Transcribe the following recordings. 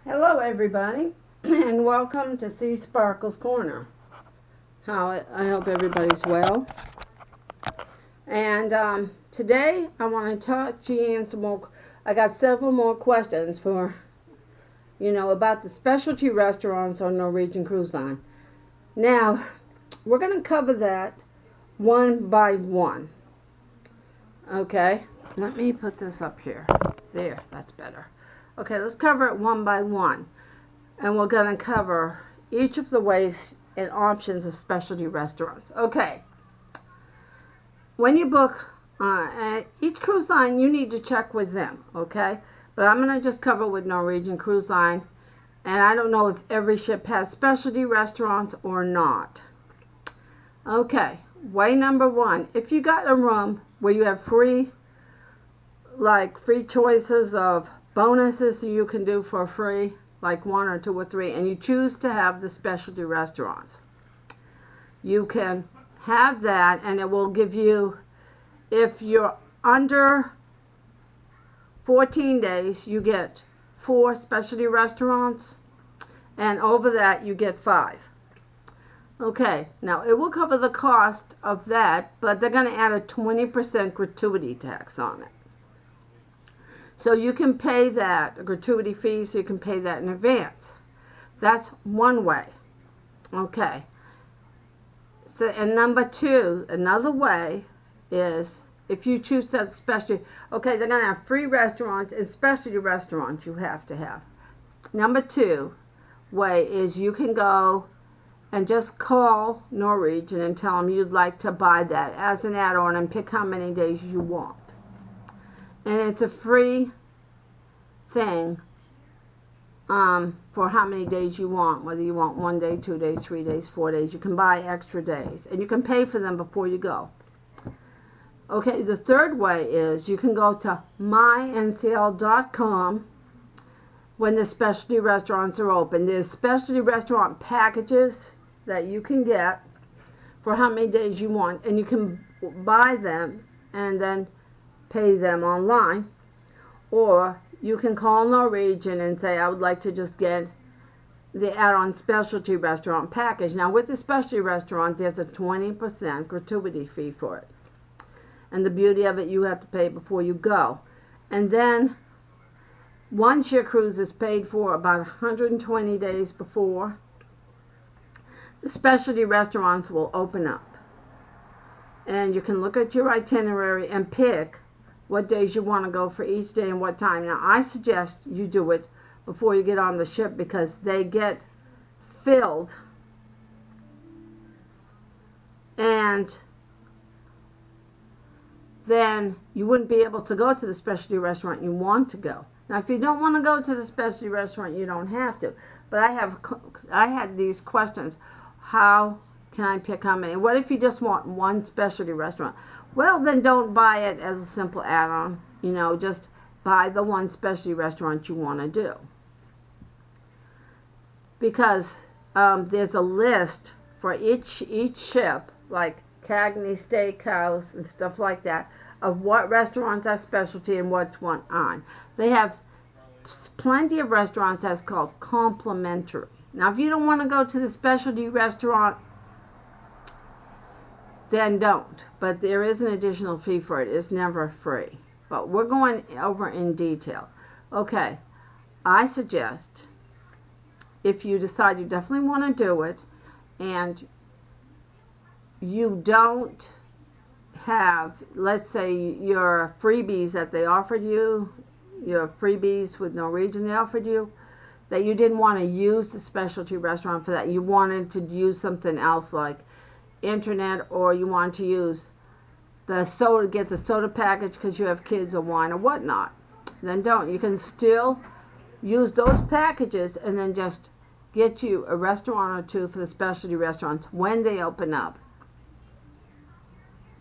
Hello everybody and welcome to Seasparkles Corner. I hope everybody's well. And today I want to talk to you and some more. I got several more questions about the specialty restaurants on Norwegian Cruise Line. Now, we're going to cover that one by one. Okay, let me put this up here. There, that's better. Okay, let's cover it one by one. And we're going to cover each of the ways and options of specialty restaurants. Okay, when you book each cruise line, you need to check with them, okay? But I'm going to just cover with Norwegian Cruise Line. And I don't know if every ship has specialty restaurants or not. Okay, way number one. If you got a room where you have free choices of bonuses that you can do for free, like 1 or 2 or 3, and you choose to have the specialty restaurants, you can have that, and it will give you, if you're under 14 days, you get 4 specialty restaurants, and over that you get 5. Okay, now it will cover the cost of that, but they're going to add a 20% gratuity tax on it. So you can pay that, a gratuity fee, so you can pay that in advance. That's one way. Okay. So, and number 2, another way is if you choose to have specialty, okay, they're going to have free restaurants and specialty restaurants you have to have. Number 2 way is you can go and just call Norwegian and tell them you'd like to buy that as an add-on and pick how many days you want. And it's a free thing for how many days you want, whether you want 1 day, 2 days, 3 days, 4 days. You can buy extra days, and you can pay for them before you go. Okay, the third way is you can go to myncl.com when the specialty restaurants are open. There's specialty restaurant packages that you can get for how many days you want, and you can buy them and then pay them online, or you can call Norwegian and say, I would like to just get the add-on specialty restaurant package. Now with the specialty restaurant, there's a 20% gratuity fee for it, and the beauty of it, you have to pay before you go. And then once your cruise is paid for, about 120 days before, the specialty restaurants will open up, and you can look at your itinerary and pick what days you want to go for each day and what time. Now, I suggest you do it before you get on the ship, because they get filled, and then you wouldn't be able to go to the specialty restaurant you want to go. Now, if you don't want to go to the specialty restaurant, you don't have to. But I had these questions. How can I pick how many? What if you just want one specialty restaurant? Well, then don't buy it as a simple add-on. Just buy the one specialty restaurant you want to do. Because there's a list for each ship, like Cagney Steakhouse and stuff like that, of what restaurants are specialty and which one aren't. They have plenty of restaurants that's called complimentary. Now, if you don't want to go to the specialty restaurant, then don't. But there is an additional fee for it. It's never free. But we're going over in detail. Okay, I suggest, if you decide you definitely want to do it, and you don't have, let's say, your freebies that they offered you, your freebies with Norwegian they offered you, that you didn't want to use the specialty restaurant for that. You wanted to use something else like internet, or you want to use the soda, get the soda package because you have kids or wine or whatnot, then don't. You can still use those packages and then just get you a restaurant or 2 for the specialty restaurants when they open up.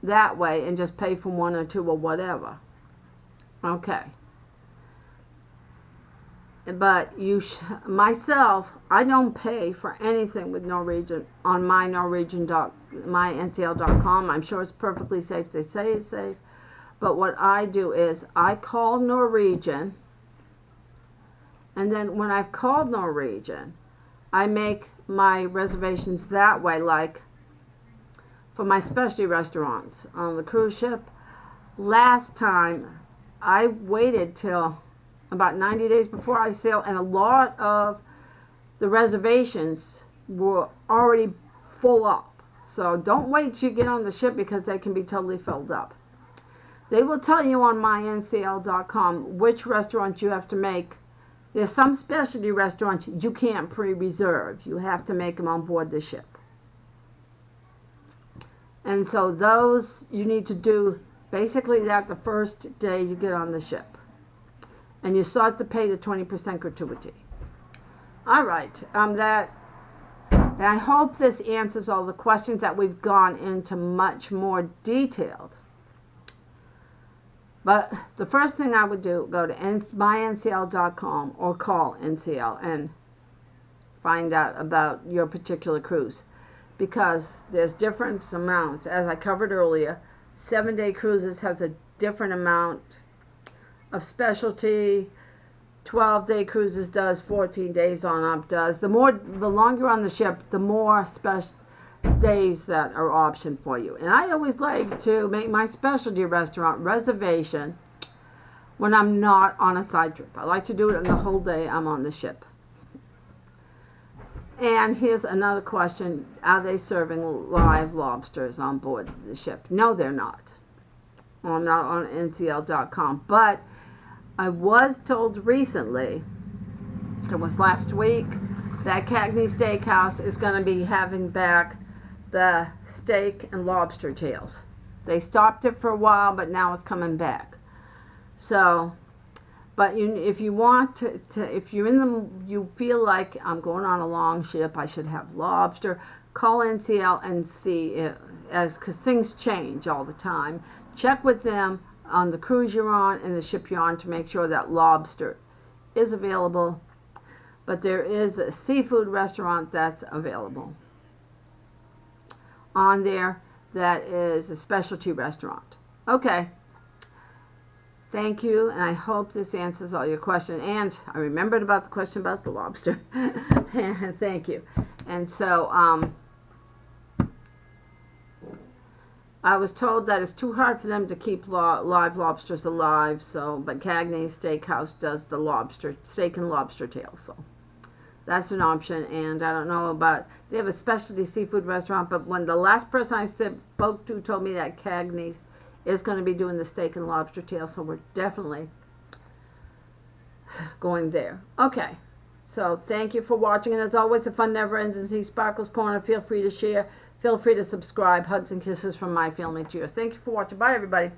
That way, and just pay for 1 or 2 or whatever. Okay. But myself, I don't pay for anything with Norwegian on myncl.com. I'm sure it's perfectly safe. They say it's safe. But what I do is I call Norwegian And then when I've called Norwegian, I make my reservations that way, like for my specialty restaurants on the cruise ship. Last time, I waited till about 90 days before I sailed, and a lot of the reservations were already full up. So don't wait till you get on the ship, because they can be totally filled up. They will tell you on myncl.com which restaurants you have to make. There's some specialty restaurants you can't pre-reserve. You have to make them on board the ship. And so those you need to do basically that the first day you get on the ship. And you start to pay the 20% gratuity. All right, I hope this answers all the questions that we've gone into much more detailed. But the first thing I would do, go to myncl.com or call NCL and find out about your particular cruise. Because there's different amounts. As I covered earlier, 7-day cruises has a different amount of specialty. 12-day cruises does, 14 days on up does. The longer you're on the ship, the more special days that are option for you. And I always like to make my specialty restaurant reservation when I'm not on a side trip. I like to do it on the whole day I'm on the ship. And here's another question. Are they serving live lobsters on board the ship? No, they're not. Well, I'm not on ncl.com. But I was told recently, it was last week, that Cagney Steakhouse is going to be having back the steak and lobster tails. They stopped it for a while, but now it's coming back. So, but if you want to, if you're you feel like I'm going on a long ship, I should have lobster, call NCL and see, because things change all the time. Check with them on the cruise you're on and the ship you're on to make sure that lobster is available. But there is a seafood restaurant that's available on there that is a specialty restaurant. Okay. Thank you, and I hope this answers all your questions. And I remembered about the question about the lobster. Thank you. And so, I was told that it's too hard for them to keep live lobsters alive. So, but Cagney Steakhouse does the steak and lobster tails. So that's an option. And I don't know about, they have a specialty seafood restaurant, but when the last person I spoke to told me that Cagney's is going to be doing the steak and lobster tail, so we're definitely going there. Okay, so thank you for watching, and as always, the fun never ends in Sea Sparkles Corner. Feel free to share, feel free to subscribe. Hugs and kisses from my family to yours. Thank you for watching. Bye, everybody.